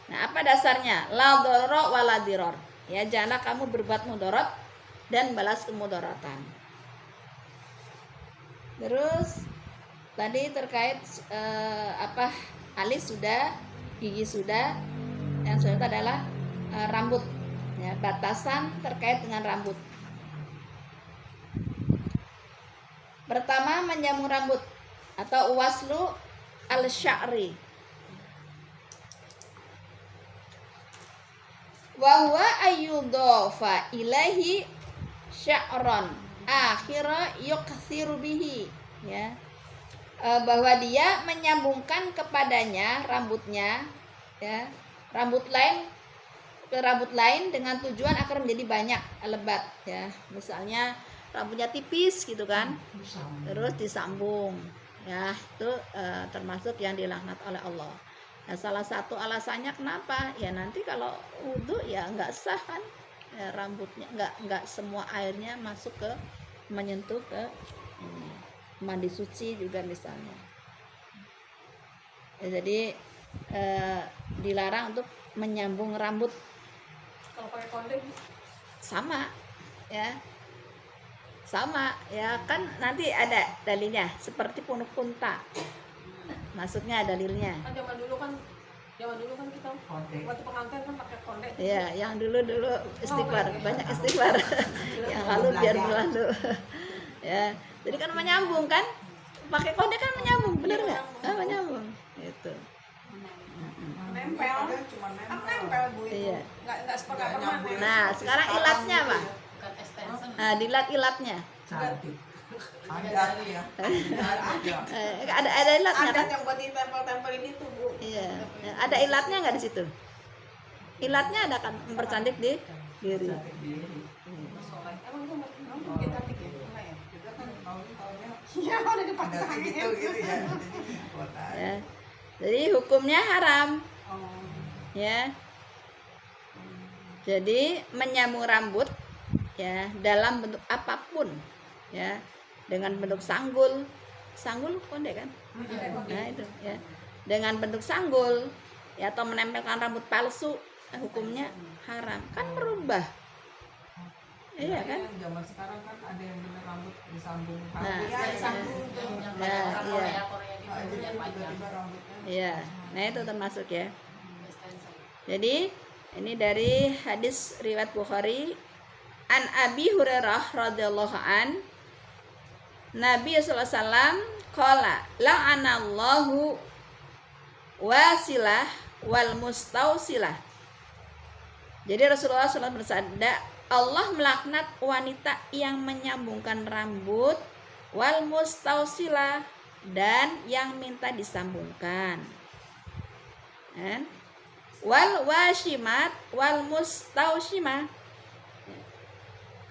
Speaker 1: Nah, apa dasarnya? La dororo wala diror ya, janganlah kamu berbuat mudorot dan balas kemudorotan. Terus tadi terkait alis sudah, gigi sudah, yang sudah itu adalah rambut ya, batasan terkait dengan rambut. Pertama, menyambung rambut atau waslu al-sya'ri. Wa huwa ayyudhafa ilaihi sya'ran akhira yukthiru bihi ya. Bahwa dia menyambungkan kepadanya rambutnya ya, rambut lain ke rambut lain dengan tujuan agar menjadi banyak lebat ya. Misalnya rambutnya tipis gitu kan, terus disambung ya, itu termasuk yang dilaknat oleh Allah. Nah, salah satu alasannya kenapa ya, nanti kalau wudhu ya nggak sah kan ya, rambutnya nggak semua airnya masuk ke menyentuh ke mandi suci juga misalnya ya. Jadi dilarang untuk menyambung rambut.
Speaker 2: Kalau pakai konde
Speaker 1: Sama ya kan, nanti ada dalilnya seperti punuk punta, maksudnya dalilnya
Speaker 2: kan zaman dulu kan kita waktu pengantin kan pakai konde.
Speaker 1: ya, yang dulu istighfar, banyak istighfar yang lalu biar berlalu ya. Jadi kan menyambung kan, pakai kode kan menyambung, bener nggak? Menyambung itu.
Speaker 2: Nempel,
Speaker 3: Cuma
Speaker 2: kan nempel Bu itu.
Speaker 1: Iya.
Speaker 2: Nggak seperti
Speaker 3: Nggak
Speaker 2: permanen.
Speaker 3: nyambung.
Speaker 1: Nah, sekarang ilatnya apa?
Speaker 4: Bukan extension.
Speaker 1: Nah, dilat ilatnya.
Speaker 3: cantik. Ada ya.
Speaker 1: Ada ilatnya
Speaker 2: Ada
Speaker 1: kan?
Speaker 2: yang buat ditempel-tempel ini tuh Bu.
Speaker 1: Iya. Ada ilatnya nggak di situ? Ilatnya ada kan, mempercantik di diri.
Speaker 3: Cantik diri.
Speaker 2: Emang itu mungkin cantik ya? Enggak ya?
Speaker 3: Kita kan tahun-tahunnya
Speaker 2: Iya, udah
Speaker 3: ada
Speaker 2: dipasangin.
Speaker 3: gitu ya. Jadi kota.
Speaker 1: Ya. Jadi hukumnya haram
Speaker 2: Oh.
Speaker 1: ya. Jadi menyambung rambut ya dalam bentuk apapun ya, dengan bentuk sanggul konde kan, nah itu ya, dengan bentuk sanggul ya, atau menempelkan rambut palsu, hukumnya haram kan, merubah iya kan.
Speaker 3: Yang zaman sekarang kan ada yang bener rambut disambung.
Speaker 1: Nah,
Speaker 3: Iya,
Speaker 4: Yang
Speaker 3: disambung.
Speaker 4: sambung yang
Speaker 1: Nah,
Speaker 4: banyak orang
Speaker 1: iya.
Speaker 4: Korea di
Speaker 3: Nah, jadi
Speaker 4: punya panjang.
Speaker 3: tiba-tiba rambutnya.
Speaker 1: Iya, nah itu termasuk ya.
Speaker 4: Extension.
Speaker 1: Jadi ini dari hadis riwayat Bukhari, an Abi Hurairah radhiyallahu an, Nabi sallallahu alaihi wasallam qala la'anallahu wasilah wal mustausilah. Jadi Rasulullah SAW bersabda, Allah melaknat wanita yang menyambungkan rambut, wal mustausilah, dan yang minta disambungkan. Kan? Wal washimat wal mustaushimah,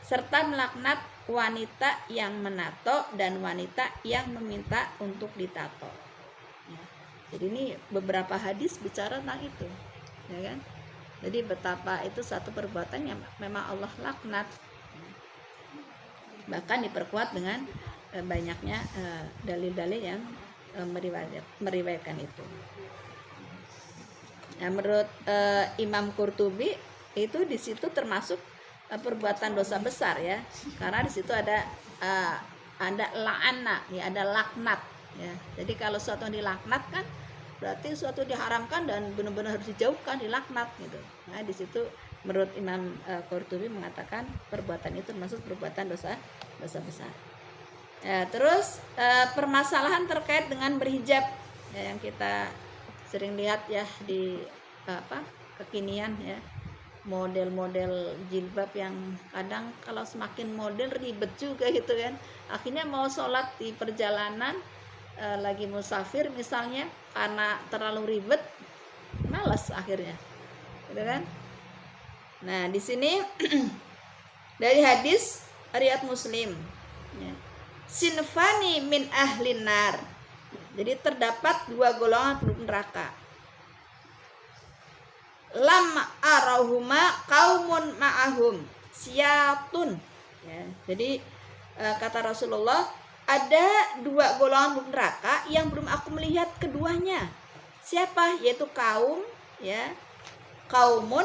Speaker 1: serta melaknat wanita yang menato dan wanita yang meminta untuk ditato. Jadi ini beberapa hadis bicara tentang itu, ya kan? Jadi betapa itu satu perbuatan yang memang Allah laknat, bahkan diperkuat dengan banyaknya dalil-dalil yang meriwayatkan itu. Nah, menurut Imam Qurtubi itu di situ termasuk perbuatan dosa besar ya, karena di situ ada la'ana ya, ada laknat ya. Jadi kalau suatu yang dilaknat kan berarti suatu diharamkan dan benar-benar harus dijauhkan, dilaknat gitu. Nah di situ menurut Imam Qurtubi mengatakan perbuatan itu termasuk perbuatan dosa besar ya. Terus permasalahan terkait dengan berhijab ya, yang kita sering lihat ya di kekinian ya, model-model jilbab yang kadang kalau semakin model ribet juga gitu kan. Akhirnya mau sholat di perjalanan lagi musafir misalnya, karena terlalu ribet malas akhirnya gitu kan. Nah di sini dari hadis riwayat Muslim ya, sinfani min ahlin nar, jadi terdapat 2 golongan penduduk neraka. Lam arahuma kaumun ma'ahum siyatun ya. Jadi kata Rasulullah, ada 2 golongan penduduk neraka yang belum aku melihat keduanya. Siapa? Yaitu kaum ya, kaumun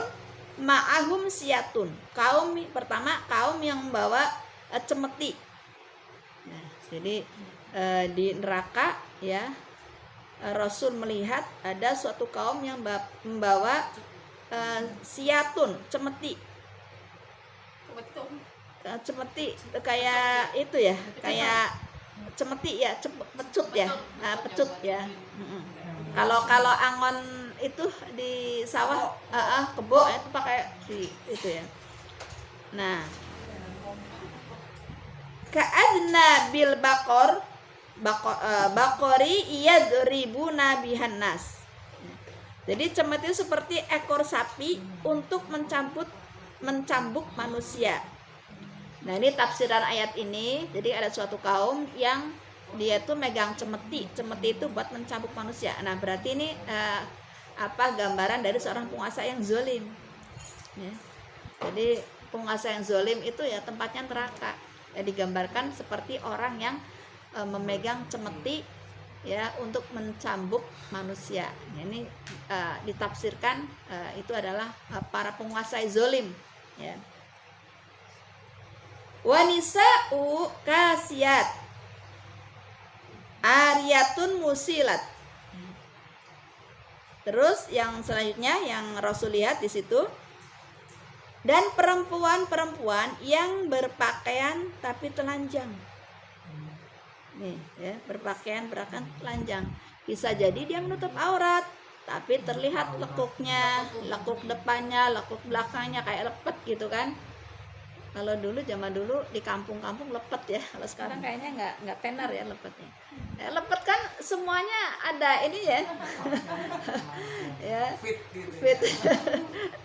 Speaker 1: ma'ahum siyatun. Kaum pertama, kaum yang membawa cemeti. Nah, jadi di neraka ya, Rasul melihat ada suatu kaum yang membawa siyatun, cemeti. Cemeti kayak itu ya, kayak cemeti ya, pecut ya, pecut ya. Kalau angon itu di sawah, kebo itu pakai itu ya. Nah, ka'adna bil bakori iyadribuna bihan nas. Jadi cemeti seperti ekor sapi untuk mencambuk manusia. Nah ini tafsiran ayat ini. Jadi ada suatu kaum yang dia tuh megang cemeti itu buat mencambuk manusia. Nah berarti ini gambaran dari seorang penguasa yang zalim ya. Jadi penguasa yang zalim itu ya tempatnya neraka ya, digambarkan seperti orang yang memegang cemeti ya untuk mencambuk manusia. Ini ditafsirkan itu adalah para penguasa zalim ya. Wanisa'u kasiyat ariyatun musilat. Terus yang selanjutnya yang Rasul lihat di situ, dan perempuan-perempuan yang berpakaian tapi telanjang. Nih ya, berpakaian telanjang. Bisa jadi dia menutup aurat tapi terlihat lekuknya, lekuk depannya, lekuk belakangnya kayak lepet gitu kan. Kalau dulu zaman dulu di kampung-kampung lepet ya. Kalau sekarang kayaknya nggak tenar ya lepetnya. Ya, lepet kan semuanya ada ini ya. Ya, fit.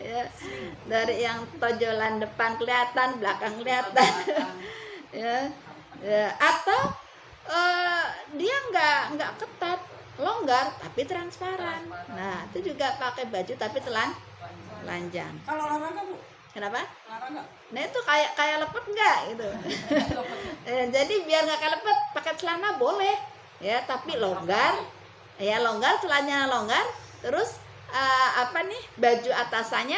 Speaker 1: Ya. Dari yang tojolan depan kelihatan, belakang kelihatan. Ya. Ya. Atau dia nggak ketat, longgar tapi transparan. Nah, itu juga pakai baju tapi telanjang.
Speaker 2: Kalau olahraga Bu,
Speaker 1: Kenapa?
Speaker 2: olahraga.
Speaker 1: Nah itu kayak lepet nggak gitu. Jadi biar nggak kayak lepet, pakai celana boleh ya, tapi longgar ya, longgar, celananya longgar, terus baju atasannya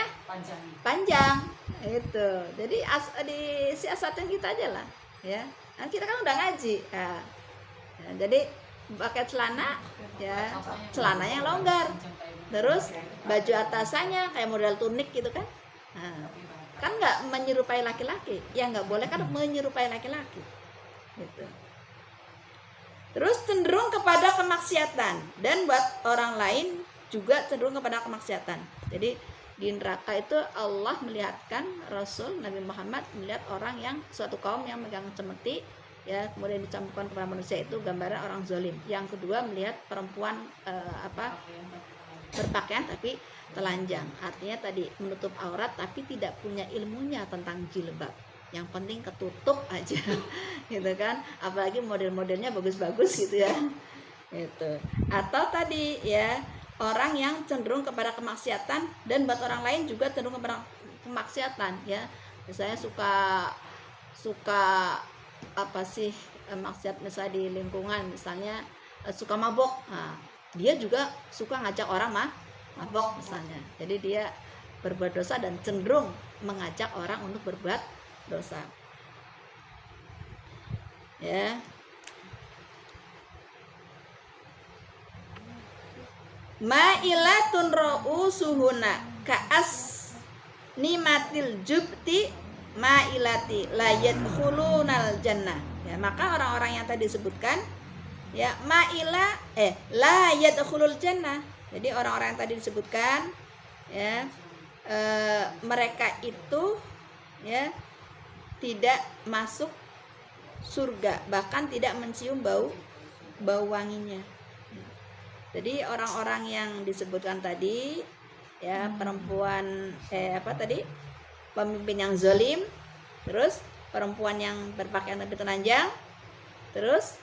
Speaker 1: panjang itu. Jadi disiasatin kita aja lah ya. Nah, kita kan udah ngaji ya. Jadi pakai celana ya, celananya longgar, terus baju atasannya kayak model tunik gitu kan. Nah, kan nggak menyerupai laki-laki, ya nggak boleh kan menyerupai laki-laki gitu. Terus cenderung kepada kemaksiatan, dan buat orang lain juga cenderung kepada kemaksiatan. Jadi di neraka itu Allah melihatkan, Rasul Nabi Muhammad melihat orang yang suatu kaum yang megang cemeti ya, kemudian dicampurkan kepada manusia, itu gambaran orang zalim. Yang kedua melihat perempuan berpakaian tapi telanjang, artinya tadi menutup aurat tapi tidak punya ilmunya tentang jilbab, yang penting ketutup aja gitu kan, apalagi model-modelnya bagus-bagus gitu ya gitu. Atau tadi ya, orang yang cenderung kepada kemaksiatan, dan buat orang lain juga cenderung kepada kemaksiatan ya, misalnya suka maksiat misalnya di lingkungan, misalnya suka mabok. Nah, dia juga suka ngajak orang mabok misalnya. Jadi dia berbuat dosa dan cenderung mengajak orang untuk berbuat dosa. Ya. Ma'ilatun ra'usuhuna ka'as nimatil jubti ma'ilati la yadkhulunal jannah. Ya, maka orang-orang yang tadi disebutkan ya ma'ila la yadkhulul jannah. Jadi orang-orang yang tadi disebutkan ya mereka itu ya tidak masuk surga, bahkan tidak mencium bau wanginya. Jadi orang-orang yang disebutkan tadi ya perempuan pemimpin yang zalim, terus perempuan yang berpakaian lebih telanjang, terus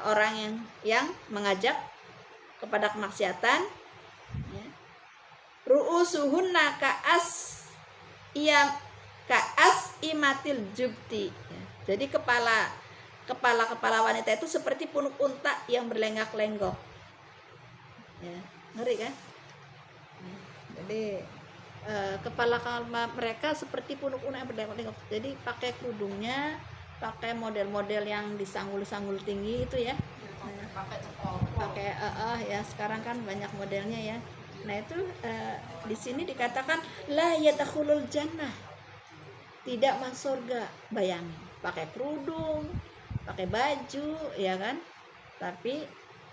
Speaker 1: orang yang mengajak kepada kemaksiatan ya. Ru'usuhunna ka'as imatil jubti ya. Jadi kepala wanita itu seperti punuk unta yang berlenggak-lenggok ya, ngeri kan? Jadi kepala mereka seperti punuk unta yang berlenggak-lenggok. Jadi pakai kerudungnya, pakai model-model yang disanggul-sanggul tinggi itu ya.
Speaker 4: Pakai cepol.
Speaker 1: Pakai ya sekarang kan banyak modelnya ya. Nah itu di sini dikatakan la yadkhulul jannah, tidak masuk surga. Bayangin, pakai kerudung, pakai baju, ya kan? Tapi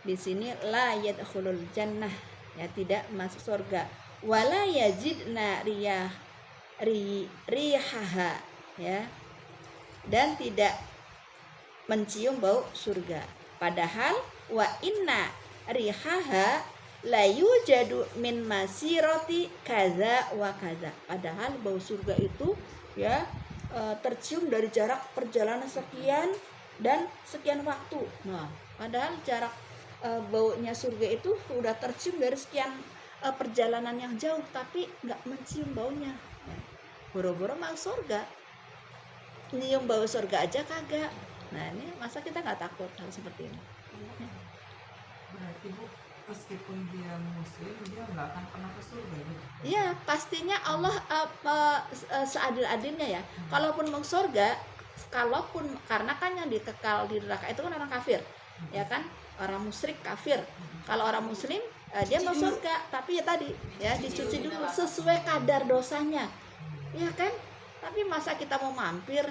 Speaker 1: di sini la yadkhulul jannah, ya tidak masuk surga. Wala yajidna rihaha, ya. Dan tidak mencium bau surga. Padahal wa inna rihaha la yujadu min masirati kaza wa kaza. Padahal bau surga itu ya tercium dari jarak perjalanan sekian dan sekian waktu. Nah, padahal jarak baunya surga itu udah tercium dari sekian perjalanan yang jauh, tapi nggak mencium baunya. Boro-boro masuk surga, nyium bau surga aja kagak. Nah ini masa kita nggak takut hal seperti ini?
Speaker 3: Berarti Bu, meskipun dia muslim, dia nggak akan pernah ke surga gitu?
Speaker 1: Ya pastinya Allah seadil-adilnya ya. Kalaupun mau surga, karena kan yang dikekal di neraka itu kan orang kafir, ya kan, orang musyrik kafir. Kalau orang muslim dia mau surga, tapi ya tadi ya dicuci dulu sesuai kadar dosanya, ya kan. Tapi masa kita mau mampir,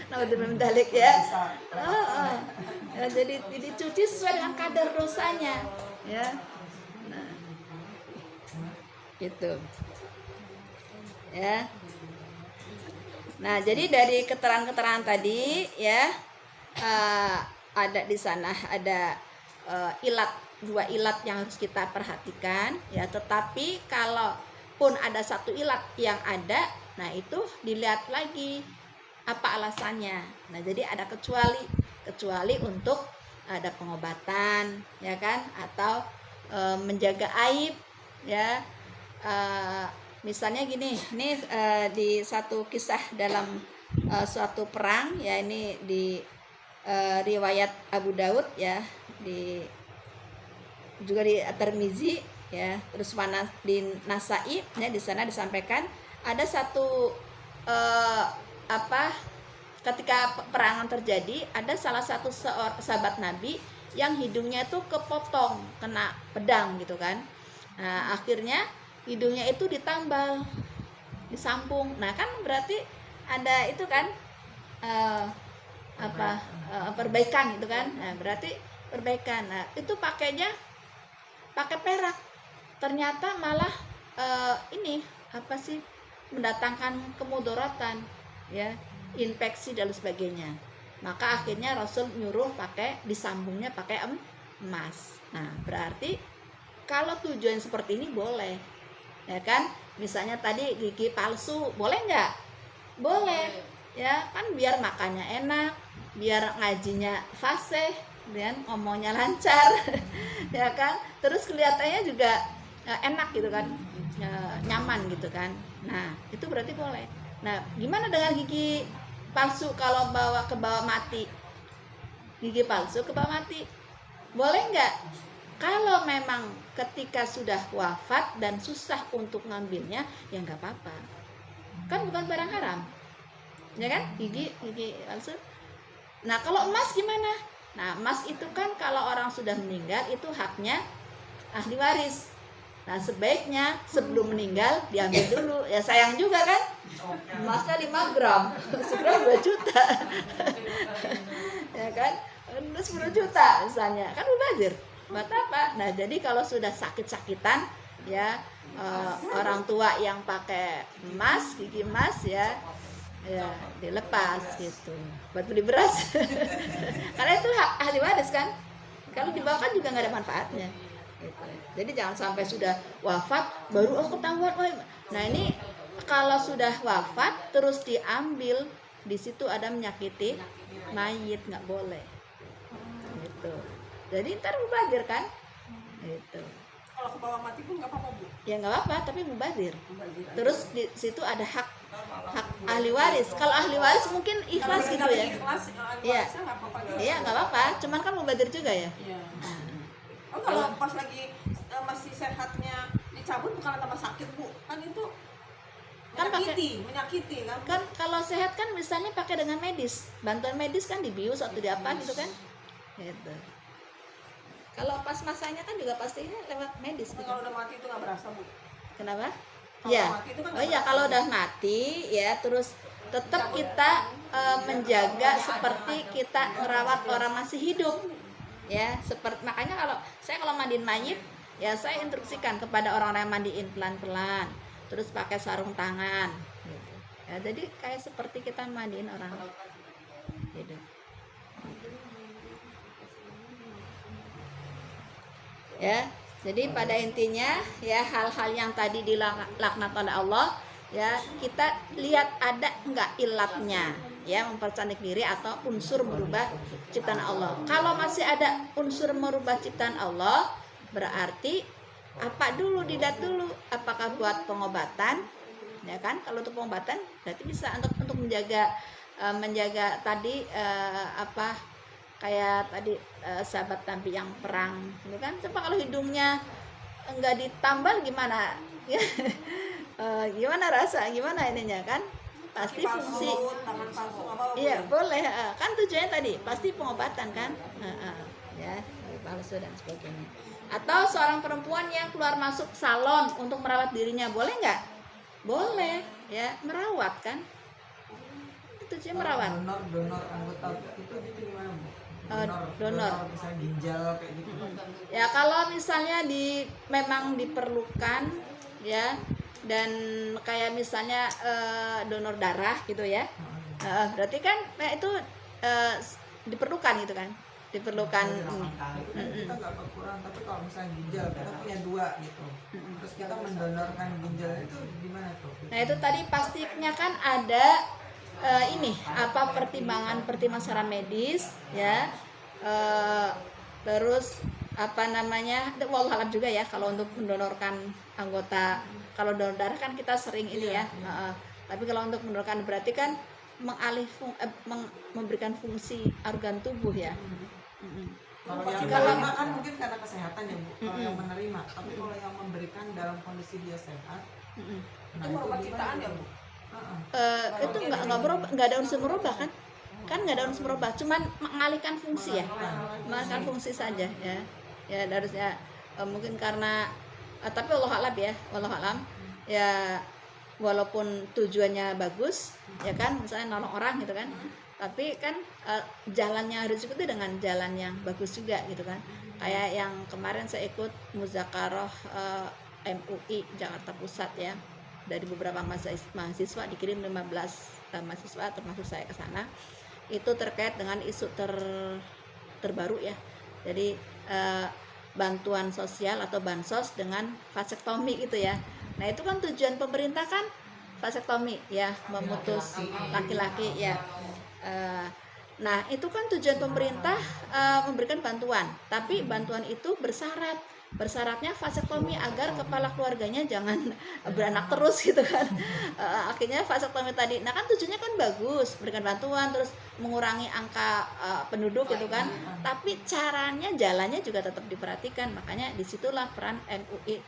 Speaker 1: naudzubillah dalik ya. Ya, jadi dicuci sesuai dengan kadar dosanya, ya. Nah, gitu, ya. Nah, jadi dari keterangan-keterangan tadi, ya, ada di sana ada dua ilat yang harus kita perhatikan, ya. Tetapi kalaupun ada satu ilat yang ada, nah itu dilihat lagi apa alasannya. Nah jadi ada kecuali untuk ada pengobatan, ya kan, atau menjaga aib, ya. Misalnya gini, ini di satu kisah dalam suatu perang, ya, ini di riwayat Abu Daud, ya, juga di At-Tirmizi, ya, terus mana di Nasai, ya, di sana disampaikan ada satu ketika peperangan terjadi, ada salah satu sahabat Nabi yang hidungnya itu kepotong kena pedang gitu kan. Nah akhirnya hidungnya itu ditambal, disampung. Nah kan berarti ada itu kan perbaikan gitu kan. Nah berarti perbaikan. Nah itu pakainya pakai perak, ternyata malah mendatangkan kemudaratan, ya, infeksi dan sebagainya. Maka akhirnya Rasul nyuruh disambungnya pakai emas. Nah berarti kalau tujuan seperti ini boleh, ya kan. Misalnya tadi gigi palsu, boleh nggak? Boleh, ya kan, biar makannya enak, biar ngajinya fasih, dan ngomongnya lancar, ya kan. Terus kelihatannya juga enak gitu kan, nyaman gitu kan. Nah itu berarti boleh. Nah gimana dengan gigi palsu kalau ke bawah mati? Gigi palsu ke bawah mati boleh nggak? Kalau memang ketika sudah wafat dan susah untuk ngambilnya, ya nggak apa-apa. Kan bukan barang haram, ya kan? Gigi palsu. Nah kalau emas gimana? Nah emas itu kan kalau orang sudah meninggal itu haknya ahli waris. Nah sebaiknya sebelum meninggal diambil dulu. Ya sayang juga kan? Emasnya 5 gram, segram 2 juta. Ya kan? 10 juta misalnya, kan mubazir. Buat apa? Nah jadi kalau sudah sakit-sakitan ya, orang tua yang pakai emas, gigi emas ya dilepas gitu buat beli beras. Karena itu hak ahli waris kan, kalau dibawa kan juga nggak ada manfaatnya gitu. Jadi jangan sampai sudah wafat baru ketahuan. Nah ini kalau sudah wafat terus diambil, di situ ada menyakiti mayit, nggak boleh gitu. Jadi ntar mubazir kan gitu.
Speaker 2: Kalau ke bawah mati pun nggak apa-apa Bu.
Speaker 1: Ya nggak apa-apa, tapi mubazir.
Speaker 2: Mubazir aja.
Speaker 1: Terus di situ ada hak ahli waris. Kalau ahli waris mungkin ikhlas gitu ya.
Speaker 2: Ikhlas,
Speaker 1: Iya.
Speaker 2: warisnya nggak apa-apa gitu.
Speaker 1: Iya nggak apa-apa, cuman kan mubazir juga ya.
Speaker 2: Iya. Oh, kalau pas lagi masih sehatnya dicabut bukan tambah sakit Bu, kan itu
Speaker 1: Kan
Speaker 2: menyakiti kan.
Speaker 1: Kan kalau sehat kan misalnya pakai dengan medis, bantuan medis kan dibius atau di apa gitu kan. Gitu. Kalau pas masanya kan juga pastinya lewat medis gitu.
Speaker 2: Kalau udah mati itu nggak berasa Bu.
Speaker 1: Kenapa?
Speaker 2: Kalau
Speaker 1: Ya.
Speaker 2: mati itu kan
Speaker 1: Oh
Speaker 2: nggak
Speaker 1: ya
Speaker 2: berasa,
Speaker 1: kalau
Speaker 2: Bu.
Speaker 1: udah mati ya terus tetap kita menjaga seperti kita merawat orang masih hidup. Ya, seperti makanya kalau mandiin mayit ya saya instruksikan kepada orang-orang yang mandiin pelan-pelan. Terus pakai sarung tangan gitu. Ya, jadi kayak seperti kita mandiin orang hidup. Ya, jadi pada intinya ya hal-hal yang tadi dilaknat oleh Allah ya kita lihat ada enggak ilatnya ya, mempercantik diri atau unsur merubah ciptaan Allah. Kalau masih ada unsur merubah ciptaan Allah berarti apa dulu, dilihat dulu apakah buat pengobatan ya kan. Kalau untuk pengobatan berarti bisa untuk menjaga tadi apa kayak tadi sahabat Nabi yang perang ini kan. Coba kalau hidungnya enggak ditambal gimana ya, gimana rasa, gimana ininya kan, pasti
Speaker 2: Kaki palsu,
Speaker 1: fungsi.
Speaker 2: tangan palsu apa
Speaker 1: Iya boleh kan, tujuannya tadi pasti pengobatan kan. Ya palsu dan sebagainya. Atau seorang perempuan yang keluar masuk salon untuk merawat dirinya, boleh nggak? Boleh ya, merawat kan, itu tujuannya merawat.
Speaker 3: Donor anggota itu gimana Bu?
Speaker 1: Donor.
Speaker 3: Misalnya ginjal kayak gitu.
Speaker 1: Ya kalau misalnya memang diperlukan ya, dan kayak misalnya donor darah gitu ya, berarti kan itu diperlukan gitu kan, diperlukan ini.
Speaker 3: Kita nggak kekurangan, tapi kalau misalnya ginjal kita punya 2 gitu, terus kita mendonorkan ginjal itu gimana tuh?
Speaker 1: Nah itu tadi pastinya kan ada ini apa pertimbangan secara medis ya, terus apa namanya, wallahu alam juga ya kalau untuk mendonorkan anggota. Kalau donor darah kan kita sering ini ya, tapi kalau untuk mendonorkan berarti kan memberikan fungsi organ tubuh ya.
Speaker 3: Kalau yang
Speaker 1: Kalau-
Speaker 3: menerima kan mungkin karena kesehatan ya Bu, kalau yang menerima, tapi kalau yang memberikan dalam kondisi dia sehat,
Speaker 2: itu merubah ciptaan ya Bu.
Speaker 1: Itu nggak berubah, nggak ada unsur merubah kan nggak ada unsur merubah, cuman mengalihkan fungsi ya, mengalihkan fungsi saja ya harusnya mungkin karena tapi Allah alam ya, walaupun tujuannya bagus ya kan, misalnya nolong orang gitu kan, tapi kan jalannya harus ikuti dengan jalan yang bagus juga gitu kan. Kayak yang kemarin saya ikut muzakarah MUI Jakarta Pusat ya, dari beberapa mahasiswa dikirim 15 mahasiswa termasuk saya ke sana. Itu terkait dengan isu terbaru ya. Jadi bantuan sosial atau bansos dengan vasektomi gitu ya. Nah, itu kan tujuan pemerintah kan vasektomi ya, memutus laki-laki ya. Nah, itu kan tujuan pemerintah memberikan bantuan, tapi bantuan itu bersyarat Bersyaratnya vasektomi agar kepala keluarganya jangan beranak terus gitu kan. Akhirnya vasektomi tadi, nah kan tujuannya kan bagus, berikan bantuan terus mengurangi angka penduduk gitu kan, tapi caranya jalannya juga tetap diperhatikan. Makanya disitulah peran MUI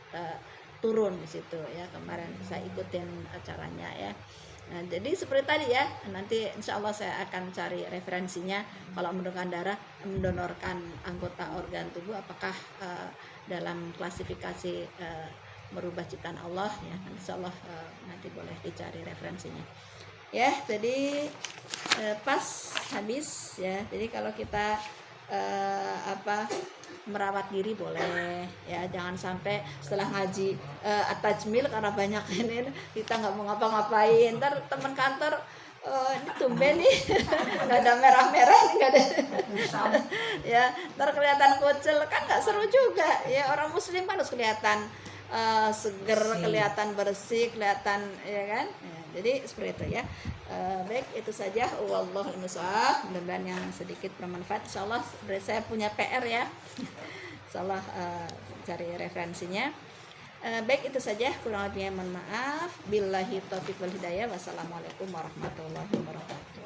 Speaker 1: turun di situ ya. Kemarin saya ikutin acaranya ya. Nah, jadi seperti tadi ya, nanti insya Allah saya akan cari referensinya. Kalau mendonorkan darah, mendonorkan anggota organ tubuh, apakah dalam klasifikasi merubah ciptaan Allah ya, insya Allah nanti boleh dicari referensinya. Ya, jadi pas habis ya. Jadi kalau kita merawat diri boleh ya, jangan sampai setelah ngaji at-tajmil karena banyak ini kita nggak mau ngapa-ngapain, ntar teman kantor ini tumben nih nggak ada merah-merah, nggak ada ya, ntar kelihatan kucel kan nggak seru juga ya. Orang muslim kan harus kelihatan seger, kelihatan bersih, kelihatan ya kan ya, jadi seperti itu ya. Baik, itu saja. Wallahul musta'an. Mudah-mudahan yang sedikit bermanfaat. Insyaallah saya punya PR ya. Insyaallah cari referensinya. Baik, itu saja. Kurang lebihnya mohon maaf. Billahi taufiq wal hidayah. Wassalamualaikum warahmatullahi wabarakatuh.